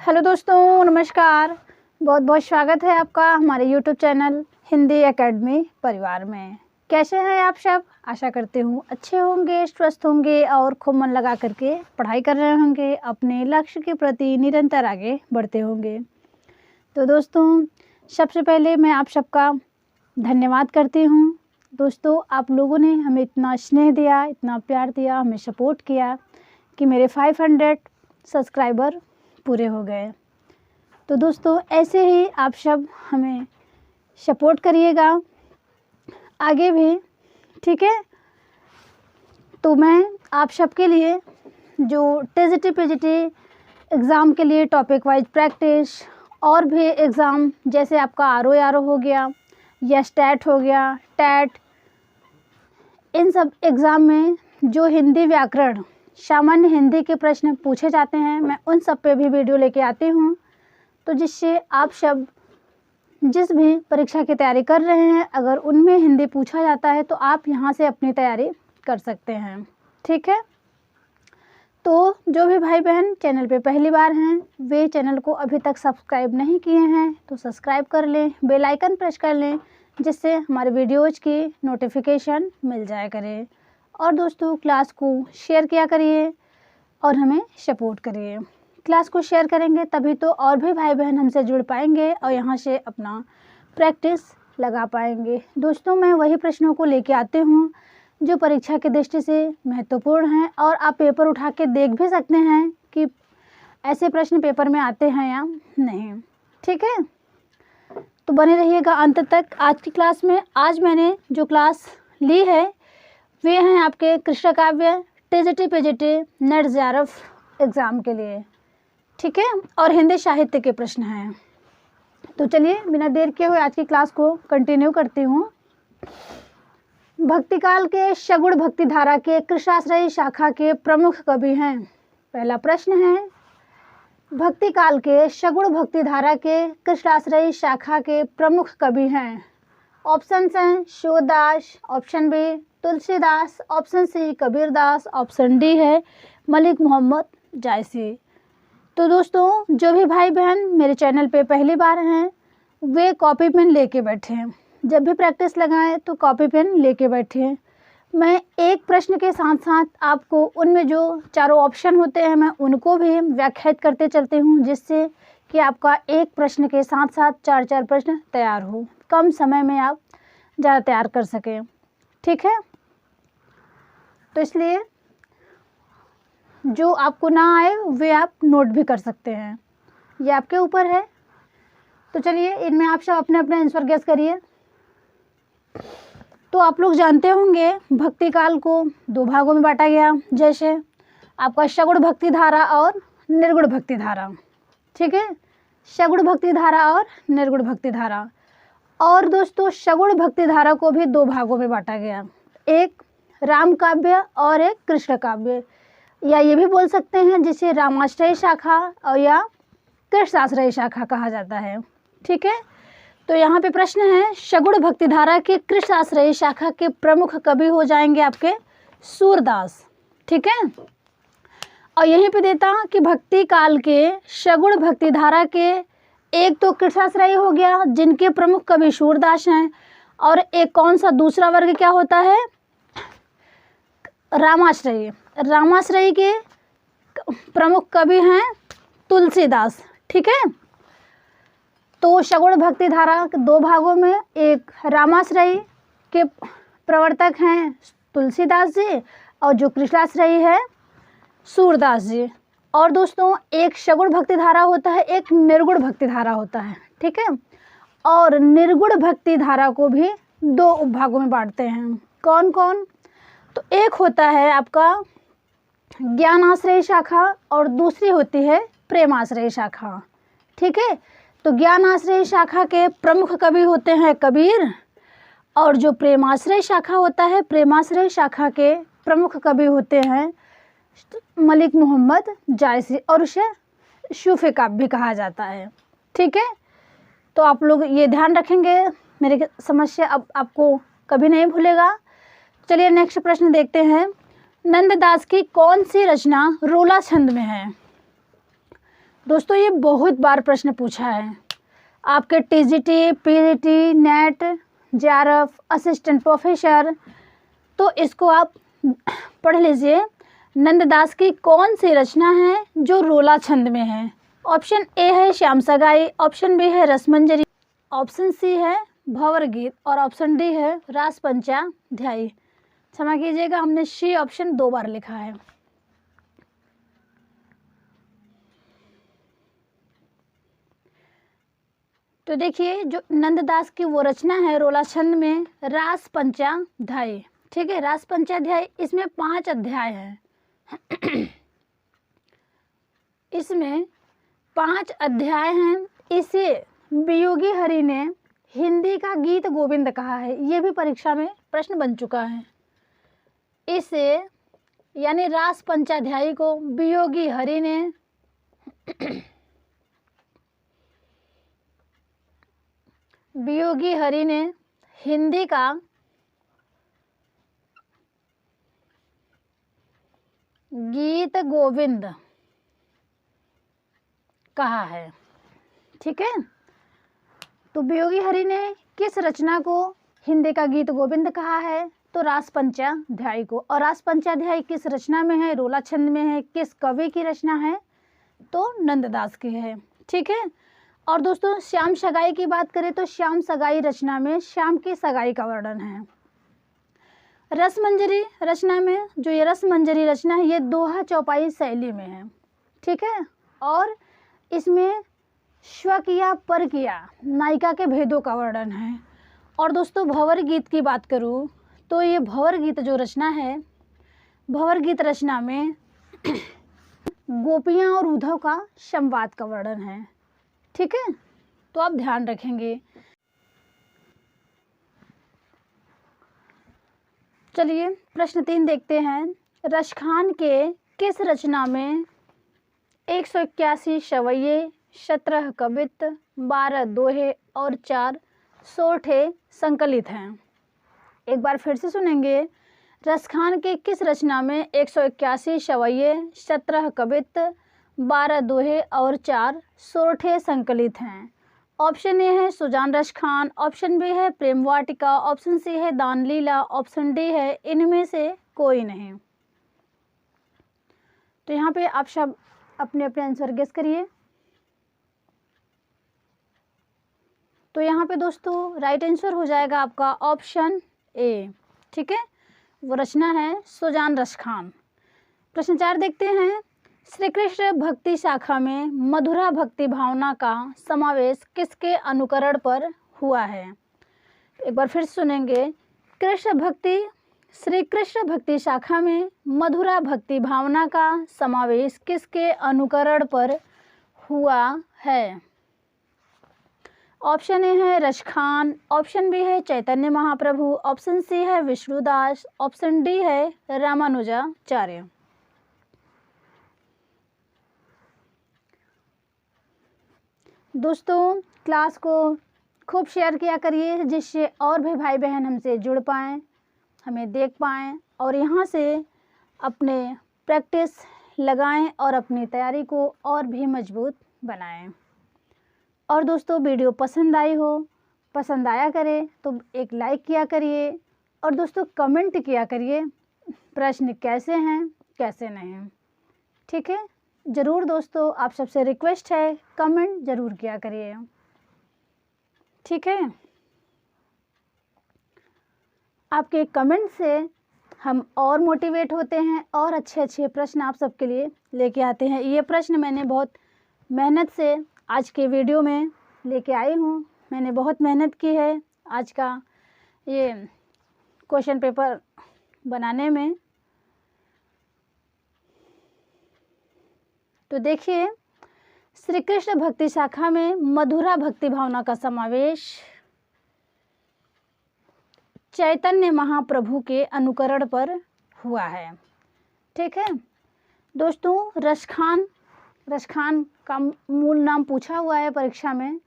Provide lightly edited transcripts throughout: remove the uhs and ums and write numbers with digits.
Hello दोस्तों, नमस्कार। बहुत बहुत स्वागत है आपका हमारे यूट्यूब चैनल हिंदी एकेडमी परिवार में। कैसे हैं आप सब? आशा करती हूँ अच्छे होंगे, स्वस्थ होंगे और खूब मन लगा करके पढ़ाई कर रहे होंगे, अपने लक्ष्य के प्रति निरंतर आगे बढ़ते होंगे। तो दोस्तों, सबसे पहले मैं आप सबका धन्यवाद करती हूँ। दोस्तों, आप लोगों ने हमें इतना स्नेह दिया, इतना प्यार दिया, हमें सपोर्ट किया कि मेरे 500 सब्सक्राइबर पूरे हो गए। तो दोस्तों, ऐसे ही आप सब हमें सपोर्ट करिएगा आगे भी, ठीक है। तो मैं आप सबके लिए जो टीजीटी पीजीटी एग्ज़ाम के लिए टॉपिक वाइज प्रैक्टिस और भी एग्ज़ाम जैसे आपका आरओ हो गया या स्टैट हो गया, टैट, इन सब एग्ज़ाम में जो हिंदी व्याकरण सामान्य हिंदी के प्रश्न पूछे जाते हैं, मैं उन सब पे भी वीडियो लेके आती हूँ। तो जिससे आप सब जिस भी परीक्षा की तैयारी कर रहे हैं, अगर उनमें हिंदी पूछा जाता है तो आप यहाँ से अपनी तैयारी कर सकते हैं, ठीक है। तो जो भी भाई बहन चैनल पे पहली बार हैं, वे चैनल को अभी तक सब्सक्राइब नहीं किए हैं तो सब्सक्राइब कर लें, बेल आइकन प्रेस कर लें, जिससे हमारे वीडियोज़ की नोटिफिकेशन मिल जाया करे। और दोस्तों, क्लास को शेयर किया करिए और हमें सपोर्ट करिए। क्लास को शेयर करेंगे तभी तो और भी भाई बहन हमसे जुड़ पाएंगे और यहाँ से अपना प्रैक्टिस लगा पाएंगे। दोस्तों, मैं वही प्रश्नों को लेके आती हूँ जो परीक्षा की दृष्टि से महत्वपूर्ण हैं और आप पेपर उठा के देख भी सकते हैं कि ऐसे प्रश्न पेपर में आते हैं या नहीं, ठीक है। तो बने रहिएगा अंत तक आज की क्लास में। आज मैंने जो क्लास ली है वे हैं आपके कृष्ण काव्य TGT PGT net JRF exam के लिए, ठीक है, और हिंदी साहित्य के प्रश्न हैं। तो चलिए बिना देर किए हुए आज की क्लास को कंटिन्यू करती हूँ। भक्तिकाल के सगुण भक्ति धारा के कृष्णाश्रयी शाखा के प्रमुख कवि हैं। पहला प्रश्न है, भक्तिकाल के सगुण भक्ति धारा के कृष्णाश्रयी शाखा के प्रमुख कवि हैं। ऑप्शन हैं Shivdas, option B Tulsidas, option C Kabirdas, option D है मलिक मोहम्मद जायसी। तो दोस्तों, जो भी भाई बहन मेरे चैनल पे पहली बार हैं वे कॉपी पेन लेके बैठे। जब भी प्रैक्टिस लगाएं तो कॉपी पेन लेके बैठे। मैं एक प्रश्न के साथ साथ आपको उनमें जो चारों ऑप्शन होते हैं मैं उनको भी व्याख्यायित करते चलती हूँ, जिससे कि आपका एक प्रश्न के साथ साथ 4 प्रश्न तैयार हो, कम समय में आप ज़्यादा तैयार कर सकें, ठीक है। तो इसलिए जो आपको ना आए वे आप नोट भी कर सकते हैं, ये आपके ऊपर है। तो चलिए इनमें आप सब अपने अपने आंसर गेस करिए। तो आप लोग जानते होंगे भक्ति काल को 2 भागों में बांटा गया, जैसे आपका सगुण भक्ति धारा और निर्गुण भक्ति धारा, ठीक है, सगुण भक्ति धारा और निर्गुण भक्ति धारा। और दोस्तों, सगुण भक्ति धारा को भी 2 भागों में बांटा गया, एक राम काव्य और एक कृष्ण काव्य, या ये भी बोल सकते हैं जिसे रामाश्रय शाखा और या कृष्णाश्रय शाखा कहा जाता है, ठीक है। तो यहाँ पे प्रश्न है, सगुण भक्ति धारा के कृष्णाश्रय शाखा के प्रमुख कवि हो जाएंगे आपके सूरदास, ठीक है। और यहीं पे देता कि भक्ति काल के सगुण भक्ति धारा के एक तो कृष्णाश्रय हो गया जिनके प्रमुख कवि सूरदास हैं, और एक कौन सा दूसरा वर्ग क्या होता है, रामाश्रयी। रामाश्रयी के प्रमुख कवि हैं तुलसीदास, ठीक है। तो सगुण भक्ति धारा 2 भागों में, एक रामाश्रयी के प्रवर्तक हैं तुलसीदास जी और जो कृष्णाश्रयी है सूरदास जी। और दोस्तों, एक सगुण भक्ति धारा होता है, एक निर्गुण भक्ति धारा होता है, ठीक है। और निर्गुण भक्ति धारा को भी 2 उपभागों में बांटते हैं। कौन कौन? तो एक होता है आपका ज्ञानाश्रय शाखा और दूसरी होती है प्रेमाश्रय शाखा, ठीक है। तो ज्ञानाश्रय शाखा के प्रमुख कवि होते हैं कबीर, और जो प्रेमाश्रय शाखा होता है, प्रेमाश्रय शाखा के प्रमुख कवि होते हैं मलिक मोहम्मद जायसी, और उसे सूफी काव्य भी कहा जाता है, ठीक है। तो आप लोग ये ध्यान रखेंगे, मेरे समझ से अब आपको कभी नहीं भूलेगा। चलिए नेक्स्ट प्रश्न देखते हैं, नंददास की कौन सी रचना रोला छंद में है? दोस्तों ये बहुत बार प्रश्न पूछा है आपके TGT, PGT, net, JRF, assistant professor, तो इसको आप पढ़ लीजिए। नंददास की कौन सी रचना है जो रोला छंद में है? ऑप्शन ए है श्याम सगाई, ऑप्शन बी है रसमंजरी, ऑप्शन सी है भंवर गीत और ऑप्शन डी है रास पंचाध्यायी। क्षमा कीजिएगा, हमने सी ऑप्शन 2 बार लिखा है। तो देखिए जो नंददास की वो रचना है रोला छंद में, रास पंचाध्यायी। ठीक है, रास पंचाध्यायी, इसमें 5 अध्याय हैं। इसमें 5 अध्याय हैं। इसे वियोगी हरि ने हिंदी का गीत गोविंद कहा है। ये भी परीक्षा में प्रश्न बन चुका है। इसे यानी रास पंचाध्यायी को वियोगी हरि ने वियोगी हरि ने हिंदी का गीत गोविंद कहा है। ठीक है, तो वियोगी हरि ने किस रचना को हिंदी का गीत गोविंद कहा है? तो रास पंचाध्यायी को। और रास पंचाध्यायी किस रचना में है? रोला छंद में है। किस कवि की रचना है? तो नंददास की है। ठीक है, और दोस्तों श्याम सगाई की बात करें तो श्याम सगाई रचना में श्याम की सगाई का वर्णन है। रसमंजरी रचना में, जो ये रसमंजरी रचना है, ये दोहा चौपाई शैली में है। ठीक है, और इसमें स्वकिया परकिया नायिका के भेदों का वर्णन है। और दोस्तों भंवर गीत की बात करूँ तो ये भंवर गीत जो रचना है, भंवर गीत रचना में गोपियाँ और उद्धव का संवाद का वर्णन है। ठीक है, तो आप ध्यान रखेंगे। चलिए प्रश्न 3 देखते हैं। रसखान के किस रचना में 181 सवैये, 17 कवित्त, 12 दोहे और 4 सोठे संकलित हैं? एक बार फिर से सुनेंगे। रसखान के किस रचना में 181 सवैये, 17 कवित्त, 12 दोहे और 4 सोठे संकलित हैं? ऑप्शन ए है सुजान रसखान, ऑप्शन बी है प्रेम वाटिका, ऑप्शन सी है दान लीला, ऑप्शन डी है इनमें से कोई नहीं। तो यहाँ पे आप सब अपने अपने आंसर गेस करिए। तो यहाँ पे दोस्तों राइट आंसर हो जाएगा आपका ऑप्शन ए। ठीक है, वो रचना है सुजान रसखान। प्रश्न 4 देखते हैं। श्री कृष्ण भक्ति शाखा में मधुरा भक्ति भावना का समावेश किसके अनुकरण पर हुआ है? एक बार फिर सुनेंगे। श्री कृष्ण भक्ति शाखा में मधुरा भक्ति भावना का समावेश किसके अनुकरण पर हुआ है? ऑप्शन ए है रसखान, ऑप्शन बी है चैतन्य महाप्रभु, ऑप्शन सी है विष्णुदास, ऑप्शन डी है रामानुजाचार्य। दोस्तों क्लास को खूब शेयर किया करिए, जिससे और भी भाई बहन हमसे जुड़ पाएँ, हमें देख पाएँ और यहाँ से अपने प्रैक्टिस लगाएं और अपनी तैयारी को और भी मजबूत बनाएं। और दोस्तों वीडियो पसंद आई हो, पसंद आया करे तो एक लाइक किया करिए और दोस्तों कमेंट किया करिए प्रश्न कैसे हैं कैसे नहीं। ठीक है, ज़रूर दोस्तों आप सबसे रिक्वेस्ट है कमेंट ज़रूर किया करिए। ठीक है, आपके कमेंट से हम और मोटिवेट होते हैं और अच्छे अच्छे प्रश्न आप सबके लिए लेके आते हैं। ये प्रश्न मैंने बहुत मेहनत से आज के वीडियो में लेके आई हूँ। मैंने बहुत मेहनत की है आज का ये क्वेश्चन पेपर बनाने में। तो देखिए, श्री कृष्ण भक्ति शाखा में मधुरा भक्ति भावना का समावेश चैतन्य महाप्रभु के अनुकरण पर हुआ है। ठीक है दोस्तों, रसखान का मूल नाम पूछा हुआ है परीक्षा में,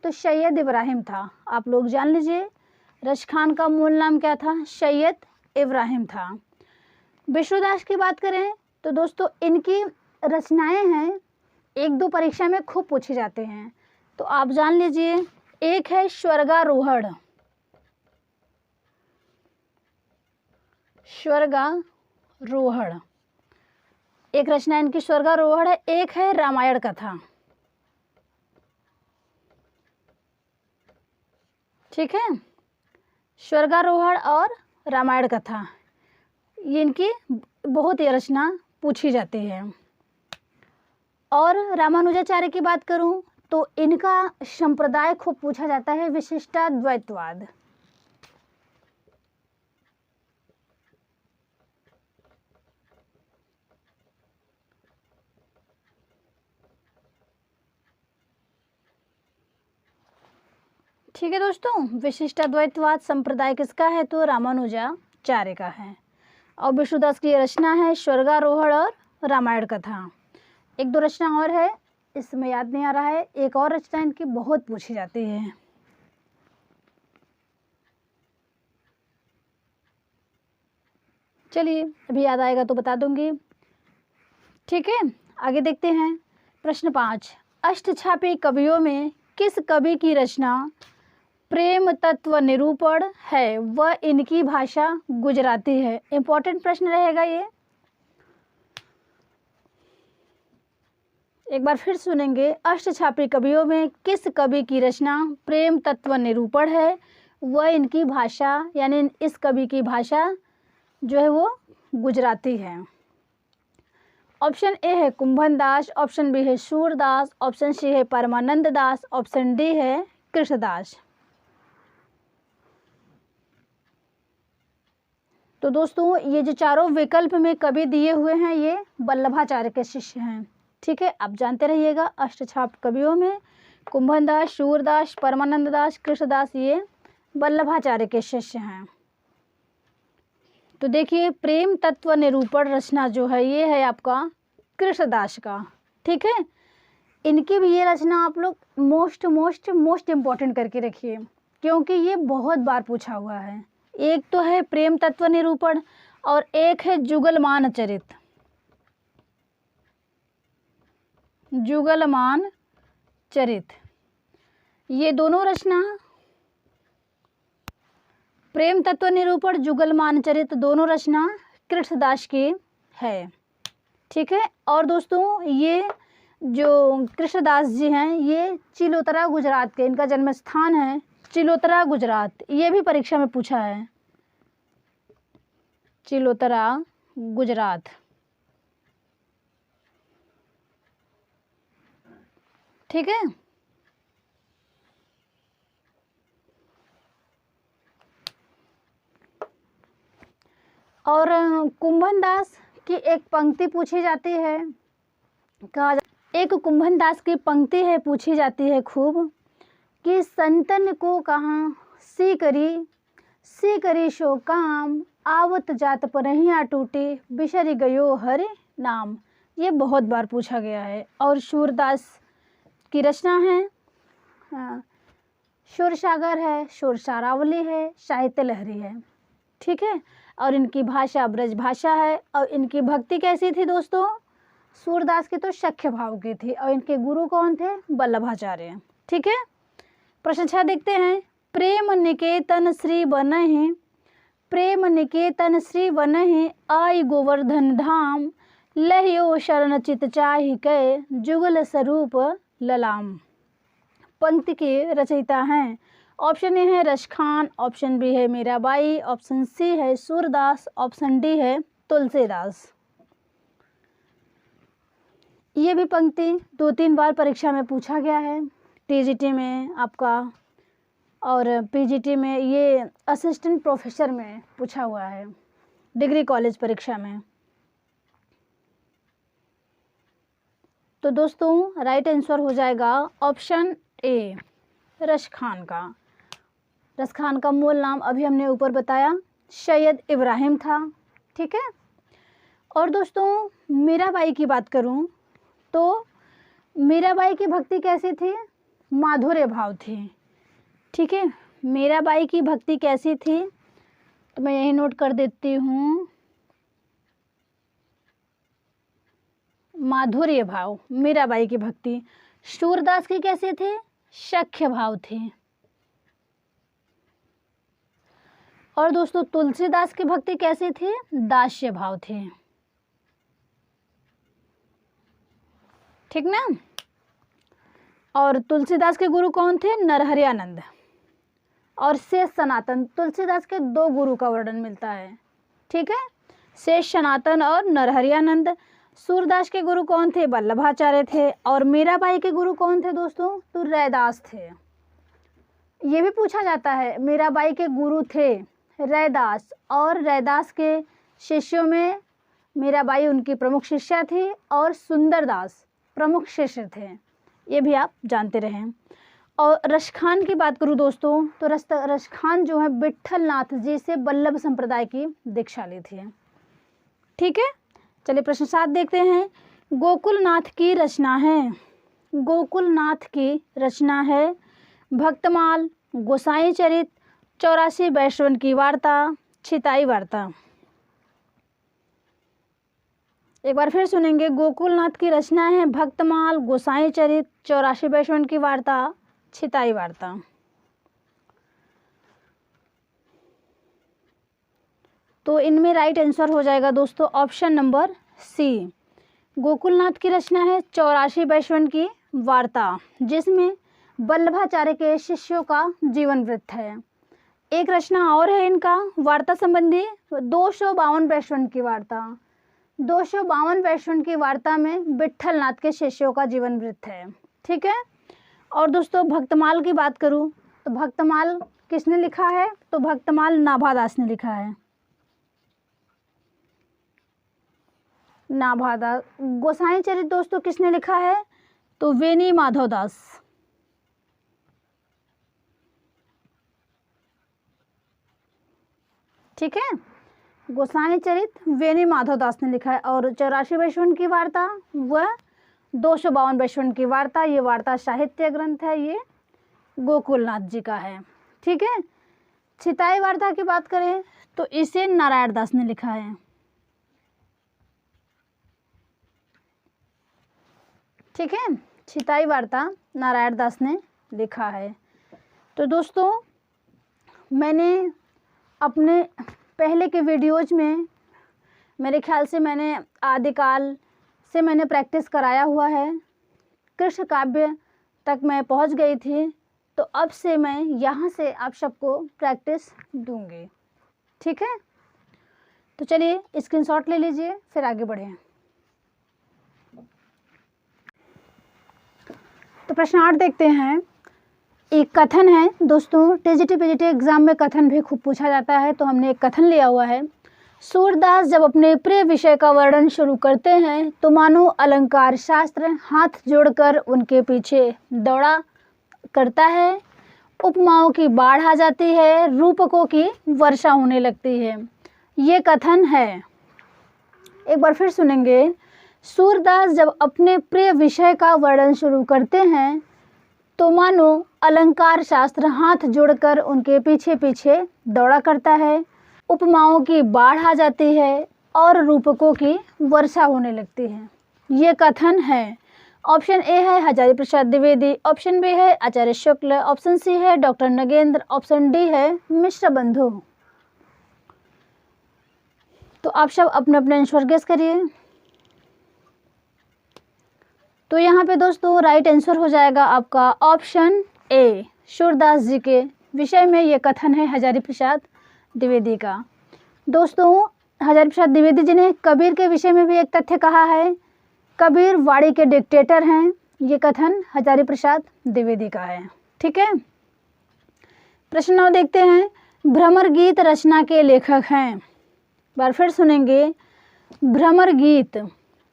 तो सैयद इब्राहिम था। आप लोग जान लीजिए रसखान का मूल नाम क्या था, सैयद इब्राहिम था। विष्णुदास की बात करें तो दोस्तों इनकी रचनाएं हैं एक दो परीक्षा में खूब पूछे जाते हैं, तो आप जान लीजिए। एक है स्वर्गारोहण, स्वर्गारोहण, एक रचना इनकी स्वर्गारोहण है। एक है रामायण कथा, ठीक है, स्वर्गारोहण और रामायण कथा, ये इनकी बहुत ही रचना पूछी जाती है। और रामानुजाचार्य की बात करूं तो इनका संप्रदाय खूब पूछा जाता है, विशिष्टाद्वैतवाद। ठीक है दोस्तों, विशिष्टाद्वैतवाद संप्रदाय किसका है? तो रामानुजाचार्य का है। और विष्णुदास की रचना है स्वर्गारोहण और रामायण कथा। एक दो रचना और है, इसमें याद नहीं आ रहा है। एक और रचना इनकी बहुत पूछी जाती है। चलिए, अभी याद आएगा तो बता दूंगी। ठीक है, आगे देखते हैं। प्रश्न 5, अष्टछापी कवियों में किस कवि की रचना प्रेम तत्व निरूपण है वह इनकी भाषा गुजराती है? इंपॉर्टेंट प्रश्न रहेगा ये, एक बार फिर सुनेंगे। अष्टछापी कवियों में किस कवि की रचना प्रेम तत्व निरूपण है वह इनकी भाषा, यानी इस कवि की भाषा जो है वो गुजराती है। ऑप्शन ए है कुंभन दास, ऑप्शन बी है सूरदास, ऑप्शन सी है परमानंद दास, ऑप्शन डी है कृष्णदास। तो दोस्तों, ये जो चारों विकल्प में कवि दिए हुए हैं ये वल्लभाचार्य के शिष्य हैं। ठीक है, आप जानते रहिएगा। अष्टछाप कवियों में कुंभन दास, सूरदास, परमानंद दास, कृष्णदास ये वल्लभाचार्य के शिष्य हैं। तो देखिए, प्रेम तत्व निरूपण रचना जो है ये है आपका कृष्णदास का। ठीक है, इनकी भी ये रचना आप लोग मोस्ट इम्पॉर्टेंट करके रखिए, क्योंकि ये बहुत बार पूछा हुआ है। एक तो है प्रेम तत्व निरूपण और एक है जुगलमान चरित। जुगलमान चरित, ये दोनों रचना प्रेम तत्व निरूपण, जुगलमान चरित, दोनों रचना कृष्णदास की है। ठीक है, और दोस्तों ये जो कृष्णदास जी हैं ये चिलोतरा गुजरात के, इनका जन्म स्थान है चिलोतरा गुजरात। ये भी परीक्षा में पूछा है, चिलोतरा गुजरात। ठीक है, और कुंभन दास की एक पंक्ति पूछी जाती है, एक कुंभन दास की पंक्ति है पूछी जाती है खूब कि संतन को कहाँ सी करी शो काम, आवत जात पर नहीं टूटे, बिसरी गयो हरि नाम। ये बहुत बार पूछा गया है। और सूरदास की रचना है शोरसागर है, शोरसारावली है, साहित्य लहरी है। ठीक है, और इनकी भाषा ब्रज भाषा है। और इनकी भक्ति कैसी थी दोस्तों? सूरदास की तो सख्य भाव की थी, और इनके गुरु कौन थे? वल्लभाचार्य। ठीक है, प्रश्न 6 देखते हैं। प्रेम निकेतन श्री बनहि, प्रेम निकेतन श्री बनहि, आई गोवर्धन धाम, लहियो शरण चित चाहि कै, जुगल स्वरूप ललाम। पंक्ति के रचयिता हैं, ऑप्शन ए है रसखान, ऑप्शन बी है मीराबाई, ऑप्शन सी है सूरदास, ऑप्शन डी है तुलसीदास। ये भी पंक्ति 2-3 बार परीक्षा में पूछा गया है, टीजीटी में आपका, और पीजीटी में, ये असिस्टेंट प्रोफेसर में पूछा हुआ है, डिग्री कॉलेज परीक्षा में। तो दोस्तों राइट आंसर हो जाएगा ऑप्शन ए, रसखान का। रसखान का मूल नाम अभी हमने ऊपर बताया, सैयद इब्राहिम था। ठीक है, और दोस्तों मीराबाई की बात करूं तो मीराबाई की भक्ति कैसी थी? माधुर्य भाव थी। ठीक है, मीराबाई की भक्ति कैसी थी? तो मैं यही नोट कर देती हूँ, माधुर्य भाव, मीराबाई की भक्ति। सूरदास की कैसे थे? सख्य भाव थे। और दोस्तों तुलसीदास की भक्ति कैसे थे? दास्य भाव थे। ठीक ना। और तुलसीदास के गुरु कौन थे? नरहरियानंद और शेष सनातन। तुलसीदास के दो गुरु का वर्णन मिलता है। ठीक है, शेष सनातन और नरहरियानंद। सूरदास के गुरु कौन थे? वल्लभाचार्य थे। और मीराबाई के गुरु कौन थे दोस्तों? तो रैदास थे। ये भी पूछा जाता है, मीराबाई के गुरु थे रैदास, और रैदास के शिष्यों में मीराबाई उनकी प्रमुख शिष्या थी और सुंदरदास प्रमुख शिष्य थे। ये भी आप जानते रहें। और रसखान की बात करूँ दोस्तों, तो रसखान जो है विट्ठल नाथ जी से वल्लभ संप्रदाय की दीक्षा ली थी। ठीक है, चलिए प्रश्न 7 देखते हैं। गोकुलनाथ की रचना है, गोकुलनाथ की रचना है भक्तमाल, गोसाई चरित, 84 वैष्णवन की वार्ता, छिताई वार्ता। एक बार फिर सुनेंगे। गोकुलनाथ की रचना है भक्तमाल, गोसाई चरित, 84 वैष्णवन की वार्ता, छिताई वार्ता। तो इनमें राइट आंसर हो जाएगा दोस्तों ऑप्शन नंबर सी। गोकुलनाथ की रचना है 84 वैष्णवन की वार्ता, जिसमें वल्लभाचार्य के शिष्यों का जीवन वृत्त है। एक रचना और है इनका वार्ता संबंधी, 252 वैष्णवन की वार्ता। 252 वैष्णवन की वार्ता में विट्ठलनाथ के शिष्यों का जीवन वृत्त है। ठीक है। और दोस्तों भक्तमाल की बात करूं तो भक्तमाल किसने लिखा है? तो भक्तमाल नाभादास ने लिखा है। नाभादास। गोसाई चरित दोस्तों किसने लिखा है? तो वेनी माधवदास। ठीक है, गोसाई चरित वेनी माधवदास ने लिखा है। और 84 वैष्णवन की वार्ता वह 252 वैष्णवन की वार्ता, ये वार्ता साहित्य ग्रंथ है, ये गोकुलनाथ जी का है। ठीक है। छिताई वार्ता की बात करें तो इसे नारायण दास ने लिखा है। ठीक है, छिताई वार्ता नारायण दास ने लिखा है। तो दोस्तों मैंने अपने पहले के वीडियोज में मेरे ख्याल से मैंने आदिकाल से मैंने प्रैक्टिस कराया हुआ है, कृष्ण काव्य तक मैं पहुंच गई थी। तो अब से मैं यहाँ से आप सबको प्रैक्टिस दूंगी। ठीक है, तो चलिए स्क्रीनशॉट ले लीजिए, फिर आगे बढ़ें। तो प्रश्न 8 देखते हैं। एक कथन है दोस्तों, टीजीटी पीजीटी एग्जाम में कथन भी खूब पूछा जाता है, तो हमने एक कथन लिया हुआ है। सूरदास जब अपने प्रिय विषय का वर्णन शुरू करते हैं तो मानो अलंकार शास्त्र हाथ जोड़कर उनके पीछे दौड़ा करता है। उपमाओं की बाढ़ आ जाती है, रूपकों की वर्षा होने लगती है। ये कथन है। एक बार फिर सुनेंगे। सूरदास जब अपने प्रिय विषय का वर्णन शुरू करते हैं तो मानो अलंकार शास्त्र हाथ जोड़कर उनके पीछे पीछे दौड़ा करता है। उपमाओं की बाढ़ आ जाती है और रूपकों की वर्षा होने लगती है। ये कथन है। ऑप्शन ए है हजारी प्रसाद द्विवेदी, ऑप्शन बी है आचार्य शुक्ल, ऑप्शन सी है डॉक्टर नगेंद्र, ऑप्शन डी है मिश्र बंधु। तो आप सब अपने अपने आंसर गेस करिए। तो यहाँ पे दोस्तों राइट आंसर हो जाएगा आपका ऑप्शन ए। सूरदास जी के विषय में ये कथन है हजारी प्रसाद द्विवेदी का। दोस्तों हजारी प्रसाद द्विवेदी जी ने कबीर के विषय में भी एक तथ्य कहा है। कबीर वाड़ी के डिक्टेटर हैं। ये कथन हजारी प्रसाद द्विवेदी का है। ठीक है। प्रश्न 9 देखते हैं। भ्रमर गीत रचना के लेखक हैं। बार फिर सुनेंगे। भ्रमर गीत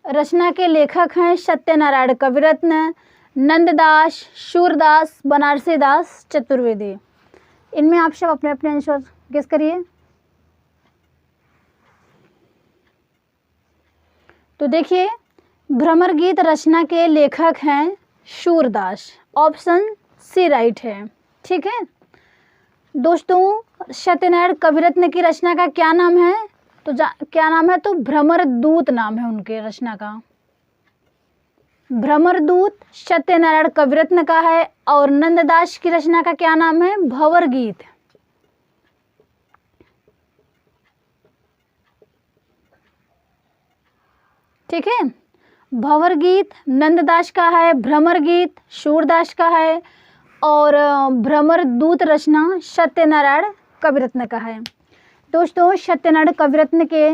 रचना के लेखक हैं सत्यनारायण कविरत्न, नंददास, सूरदास, बनारसी दास, चतुर्वेदी। इनमें आप सब अपने अपने आंसर गेस करिए। तो देखिए भ्रमर गीत रचना के लेखक हैं सूरदास, ऑप्शन सी राइट है। ठीक है दोस्तों, सत्यनारायण कविरत्न की रचना का क्या नाम है? तो क्या नाम है? तो भ्रमर दूत नाम है उनके रचना का। भ्रमरदूत सत्यनारायण कविरत्न का है और नंददास की रचना का क्या नाम है? भंवर गीत। ठीक है, भंवर गीत नंददास का है, भ्रमर गीत सूरदास का है और भ्रमरदूत रचना सत्यनारायण कविरत्न का है। दोस्तों, सत्यनारायण कविरत्न के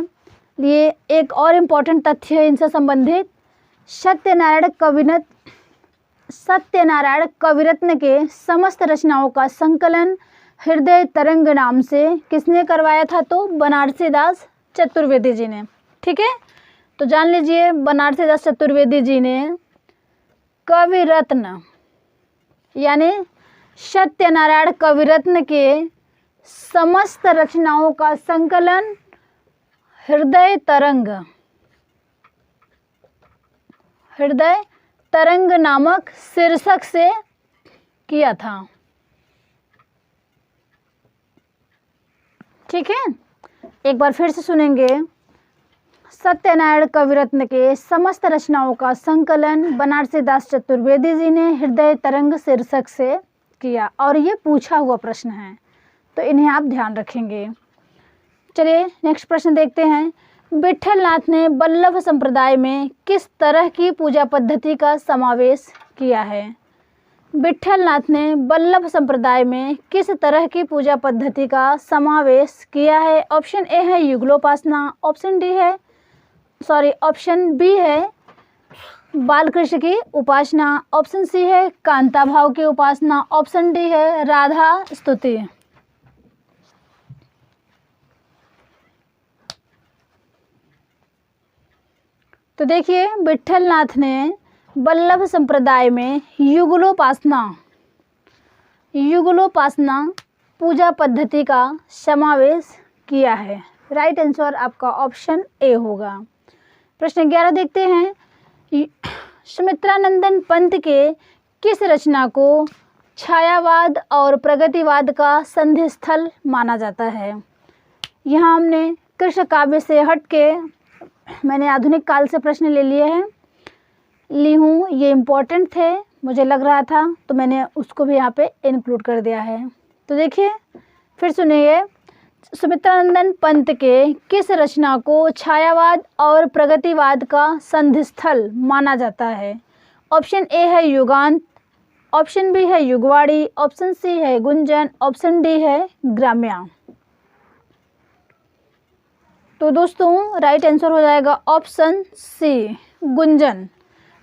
लिए एक और इम्पॉर्टेंट तथ्य है इनसे संबंधित। सत्यनारायण कविरत्न के समस्त रचनाओं का संकलन हृदय तरंग नाम से किसने करवाया था? तो बनारसी दास चतुर्वेदी जी ने। ठीक है, तो जान लीजिए, बनारसी दास चतुर्वेदी जी ने कविरत्न यानी सत्यनारायण कविरत्न के समस्त रचनाओं का संकलन हृदय तरंग नामक शीर्षक से किया था। ठीक है, एक बार फिर से सुनेंगे। सत्यनारायण कविरत्न के समस्त रचनाओं का संकलन बनारसी दास चतुर्वेदी जी ने हृदय तरंग शीर्षक से किया, और ये पूछा हुआ प्रश्न है, तो इन्हें आप ध्यान रखेंगे। चलिए नेक्स्ट प्रश्न देखते हैं। विट्ठलनाथ ने वल्लभ संप्रदाय में किस तरह की पूजा पद्धति का समावेश किया है? विट्ठलनाथ ने वल्लभ संप्रदाय में किस तरह की पूजा पद्धति का समावेश किया है? ऑप्शन ए है युगलोपासना, ऑप्शन बी है बालकृष्ण की उपासना, ऑप्शन सी है कांता भाव की उपासना, ऑप्शन डी है राधा स्तुति। तो देखिए, विट्ठलनाथ ने वल्लभ संप्रदाय में युगलोपासना पूजा पद्धति का समावेश किया है। राइट आंसर आपका ऑप्शन ए होगा। प्रश्न 11 देखते हैं। सुमित्रानंदन पंत के किस रचना को छायावाद और प्रगतिवाद का संधि स्थल माना जाता है? यहाँ हमने कृष्ण काव्य से हट के मैंने आधुनिक काल से प्रश्न ले लिए हैं, ये इम्पोर्टेंट थे, मुझे लग रहा था, तो मैंने उसको भी यहाँ पे इंक्लूड कर दिया है। तो देखिए फिर सुनिए, सुमित्रानंदन पंत के किस रचना को छायावाद और प्रगतिवाद का संधि स्थल माना जाता है? ऑप्शन ए है युगांत, ऑप्शन बी है युगवाणी, ऑप्शन सी है गुंजन, ऑप्शन डी है ग्राम्या। तो दोस्तों राइट आंसर हो जाएगा ऑप्शन सी गुंजन।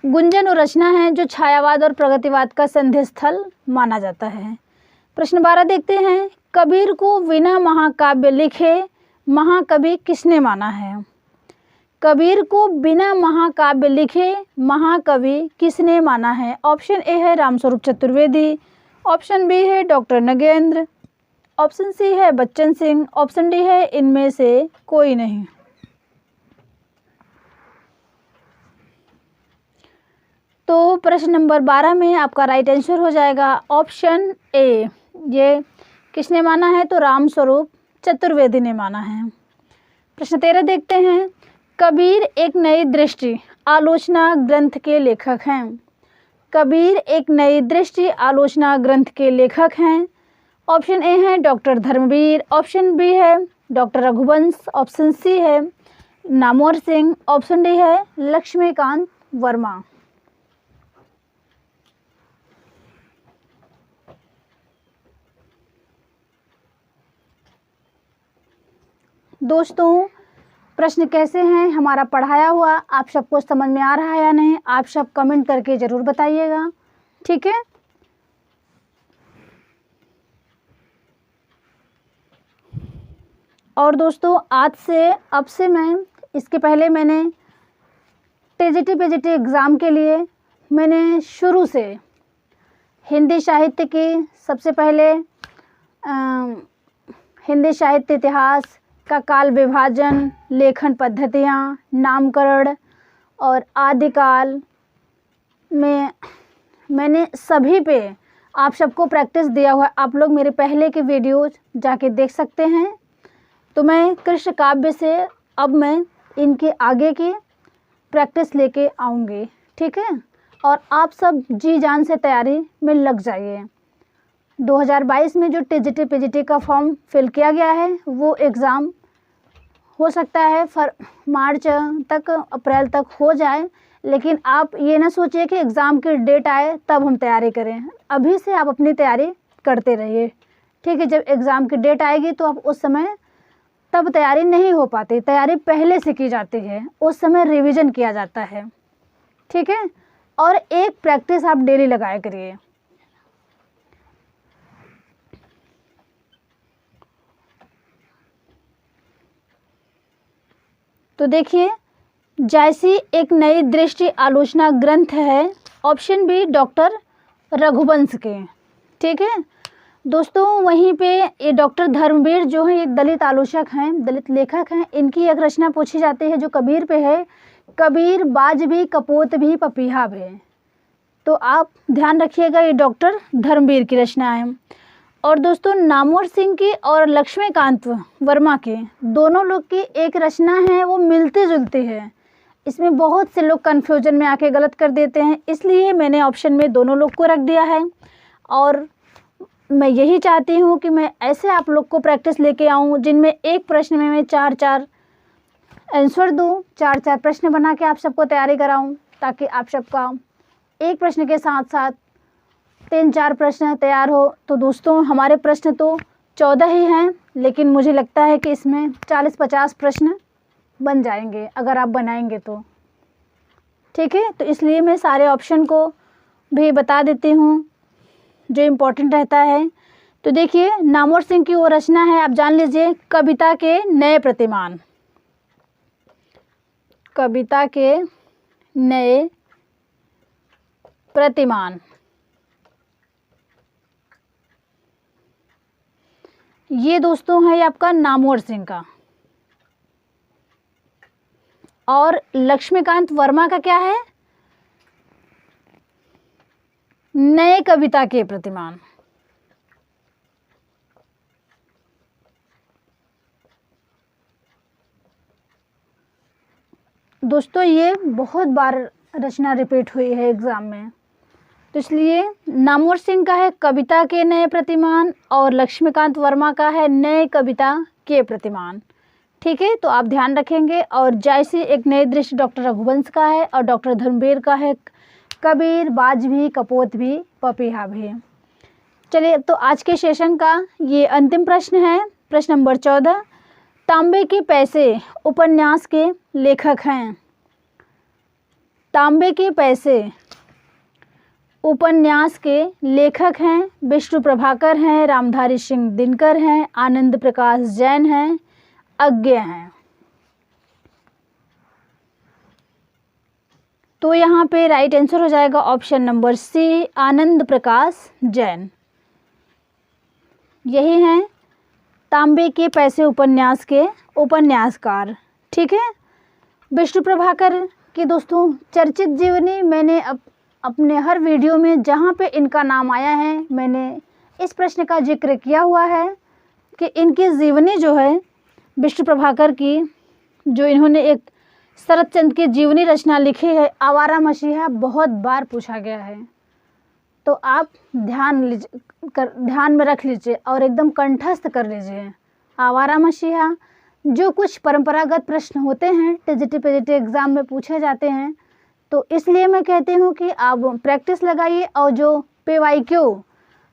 गुंजन वो रचना है जो छायावाद और प्रगतिवाद का संधि स्थल माना जाता है। प्रश्न 12 देखते हैं। कबीर को बिना महाकाव्य लिखे महाकवि किसने माना है? कबीर को बिना महाकाव्य लिखे महाकवि किसने माना है? ऑप्शन ए है रामस्वरूप चतुर्वेदी, ऑप्शन बी है डॉक्टर नगेंद्र, ऑप्शन सी है बच्चन सिंह, ऑप्शन डी है इनमें से कोई नहीं। तो प्रश्न नंबर 12 में आपका राइट आंसर हो जाएगा ऑप्शन ए। ये किसने माना है? तो रामस्वरूप चतुर्वेदी ने माना है। प्रश्न 13 देखते हैं। कबीर एक नई दृष्टि आलोचना ग्रंथ के लेखक हैं। कबीर एक नई दृष्टि आलोचना ग्रंथ के लेखक हैं। ऑप्शन ए है डॉक्टर धर्मवीर, ऑप्शन बी है डॉक्टर रघुवंश, ऑप्शन सी है नामवर सिंह, ऑप्शन डी है लक्ष्मीकांत वर्मा। दोस्तों प्रश्न कैसे हैं हमारा पढ़ाया हुआ, आप सबको समझ में आ रहा है या नहीं? आप सब कमेंट करके ज़रूर बताइएगा, ठीक है। और दोस्तों आज से अब से मैं इसके पहले मैंने टीजीटी एग्ज़ाम के लिए मैंने शुरू से हिंदी साहित्य की सबसे पहले हिंदी साहित्य इतिहास का काल विभाजन, लेखन पद्धतियाँ, नामकरण और आदिकाल में मैंने सभी पे आप सबको प्रैक्टिस दिया हुआ है। आप लोग मेरे पहले के वीडियोज जाके देख सकते हैं। तो मैं कृष्ण काव्य से अब मैं इनके आगे की प्रैक्टिस लेके आऊँगी, ठीक है। और आप सब जी जान से तैयारी में लग जाइए। 2022 में जो टीजीटी पीजीटी का फॉर्म फिल किया गया है वो एग्ज़ाम हो सकता है मार्च तक, अप्रैल तक हो जाए, लेकिन आप ये ना सोचिए कि एग्ज़ाम की डेट आए तब हम तैयारी करें। अभी से आप अपनी तैयारी करते रहिए, ठीक है। जब एग्ज़ाम की डेट आएगी तो आप उस समय तब तैयारी नहीं हो पाती, तैयारी पहले से की जाती है, उस समय रिवीजन किया जाता है, ठीक है। और एक प्रैक्टिस आप डेली लगाया करिए। तो देखिए, जैसी एक नई दृष्टि आलोचना ग्रंथ है, ऑप्शन बी डॉक्टर रघुवंश के, ठीक है दोस्तों। वहीं पे ये डॉक्टर धर्मवीर जो हैं, ये दलित आलोचक हैं, दलित लेखक हैं। इनकी एक रचना पूछी जाती है जो कबीर पे है, कबीर बाज भी कपोत भी पपीहा भी। तो आप ध्यान रखिएगा, ये डॉक्टर धर्मवीर की रचना है। और दोस्तों नामवर सिंह की और लक्ष्मीकांत वर्मा के दोनों लोग की एक रचना है, वो मिलती जुलती है। इसमें बहुत से लोग कन्फ्यूजन में आके गलत कर देते हैं, इसलिए मैंने ऑप्शन में दोनों लोग को रख दिया है। और मैं यही चाहती हूँ कि मैं ऐसे आप लोग को प्रैक्टिस लेके आऊँ जिनमें एक प्रश्न में मैं 4-4 आंसर दूँ, 4-4 प्रश्न बना के आप सबको तैयारी कराऊँ, ताकि आप सबका एक प्रश्न के साथ साथ 3-4 प्रश्न तैयार हो। तो दोस्तों हमारे प्रश्न तो 14 ही हैं, लेकिन मुझे लगता है कि इसमें 40-50 प्रश्न बन जाएंगे अगर आप बनाएंगे तो, ठीक है। तो इसलिए मैं सारे ऑप्शन को भी बता देती हूँ जो इम्पोर्टेंट रहता है। तो देखिए, नामवर सिंह की वो रचना है, आप जान लीजिए, कविता के नए प्रतिमान। कविता के नए प्रतिमान, ये दोस्तों है आपका नामवर सिंह का। और लक्ष्मीकांत वर्मा का क्या है, नए कविता के प्रतिमान। दोस्तों ये बहुत बार रचना रिपीट हुई है एग्जाम में, तो इसलिए नामवर सिंह का है कविता के नए प्रतिमान और लक्ष्मीकांत वर्मा का है नए कविता के प्रतिमान, ठीक है। तो आप ध्यान रखेंगे। और जैसी एक नई दृष्टि डॉक्टर रघुवंश का है और डॉक्टर धर्मवीर का है कबीर बाज भी कपोत भी पपीहा भी। चलिए, तो आज के सेशन का ये अंतिम प्रश्न है, प्रश्न नंबर 14। तांबे के पैसे उपन्यास के लेखक हैं। तांबे के पैसे उपन्यास के लेखक हैं विष्णु प्रभाकर हैं, रामधारी सिंह दिनकर हैं, आनंद प्रकाश जैन हैं, अज्ञे हैं। तो यहाँ पे राइट आंसर हो जाएगा option number C, Anand Prakash Jain. यही हैं तांबे के पैसे उपन्यास के उपन्यासकार, ठीक है। विष्णु प्रभाकर की दोस्तों चर्चित जीवनी मैंने अपने हर वीडियो में जहाँ पे इनका नाम आया है मैंने इस प्रश्न का जिक्र किया हुआ है कि इनकी जीवनी जो है विष्णु प्रभाकर की, जो इन्होंने एक शरद चंद्र की जीवनी रचना लिखी है आवारा मसीहा, बहुत बार पूछा गया है। तो आप ध्यान में रख लीजिए और एकदम कंठस्थ कर लीजिए आवारा मसीहा। जो कुछ परंपरागत प्रश्न होते हैं टीजीटी पीजीटी एग्ज़ाम में पूछे जाते हैं, तो इसलिए मैं कहती हूँ कि आप प्रैक्टिस लगाइए। और जो PYQ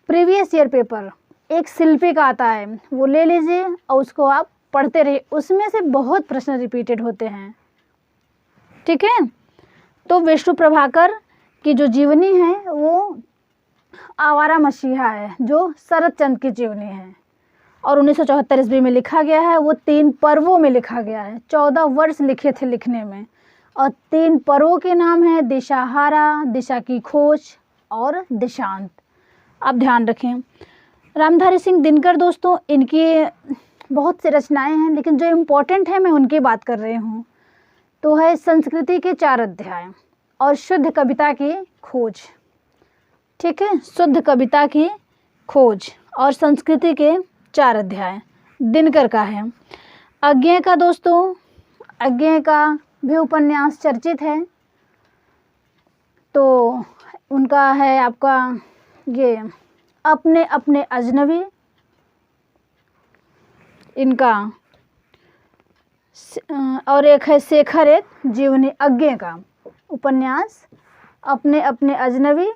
प्रीवियस ईयर पेपर एक शिल्पी का आता है वो ले लीजिए और उसको आप पढ़ते रहिए, उसमें से बहुत प्रश्न रिपीटेड होते हैं, ठीक है। तो विष्णु प्रभाकर की जो जीवनी है वो आवारा मसीहा है, जो शरद चंद्र की जीवनी है और 1974 ईस्वी में लिखा गया है। वो 3 पर्वों में लिखा गया है, 14 वर्ष लिखे थे लिखने में। और 3 पर्वों के नाम है दिशाहारा, दिशा की खोज और दिशांत। आप ध्यान रखें। रामधारी सिंह दिनकर दोस्तों, इनकी बहुत सी रचनाएं हैं, लेकिन जो इम्पोर्टेंट है मैं उनकी बात कर रही हूँ। तो है संस्कृति के 4 अध्याय और शुद्ध कविता की खोज, ठीक है। शुद्ध कविता की खोज और संस्कृति के 4 अध्याय दिनकर का है। अज्ञे का दोस्तों, अज्ञे का भी उपन्यास चर्चित है। तो उनका है आपका ये अपने अपने अजनबी, इनका और एक है शेखर एक जीवनी अज्ञे का उपन्यास, अपने अपने अजनबी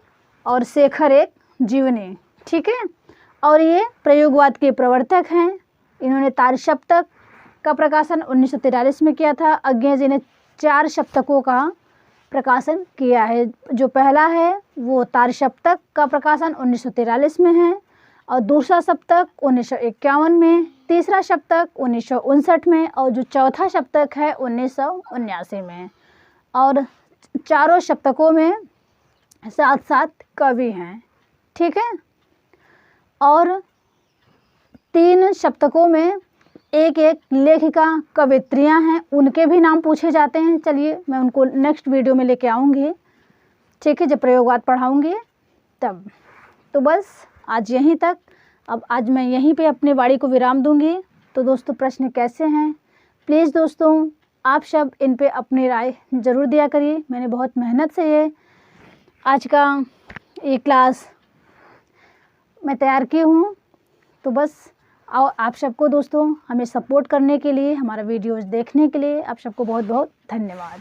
और शेखर एक जीवनी, ठीक है। और ये प्रयोगवाद के प्रवर्तक हैं। इन्होंने तारसप्तक का प्रकाशन 1943 में किया था। अज्ञे जी ने 4 सप्तकों का प्रकाशन किया है। जो पहला है वो तारसप्तक का प्रकाशन 1943 में है, और दूसरा सप्तक 1951 में, तीसरा सप्तक 1959 में, और जो चौथा सप्तक है 1979 में। और चारों सप्तकों में 7-7 कवि हैं, ठीक है। और 3 सप्तकों में एक एक लेखिका कवित्रियाँ हैं, उनके भी नाम पूछे जाते हैं। चलिए मैं उनको नेक्स्ट वीडियो में लेके आऊँगी, ठीक है, जब प्रयोगवाद पढ़ाऊँगी तब। तो बस आज यहीं तक। अब आज मैं यहीं पे अपनी वाणी को विराम दूँगी। तो दोस्तों प्रश्न कैसे हैं, प्लीज़ दोस्तों आप सब इन पे अपनी राय ज़रूर दिया करिए। मैंने बहुत मेहनत से ये आज का ये क्लास मैं तैयार की हूँ। तो बस और आप सबको दोस्तों हमें सपोर्ट करने के लिए, हमारा वीडियोज़ देखने के लिए आप सबको बहुत बहुत धन्यवाद।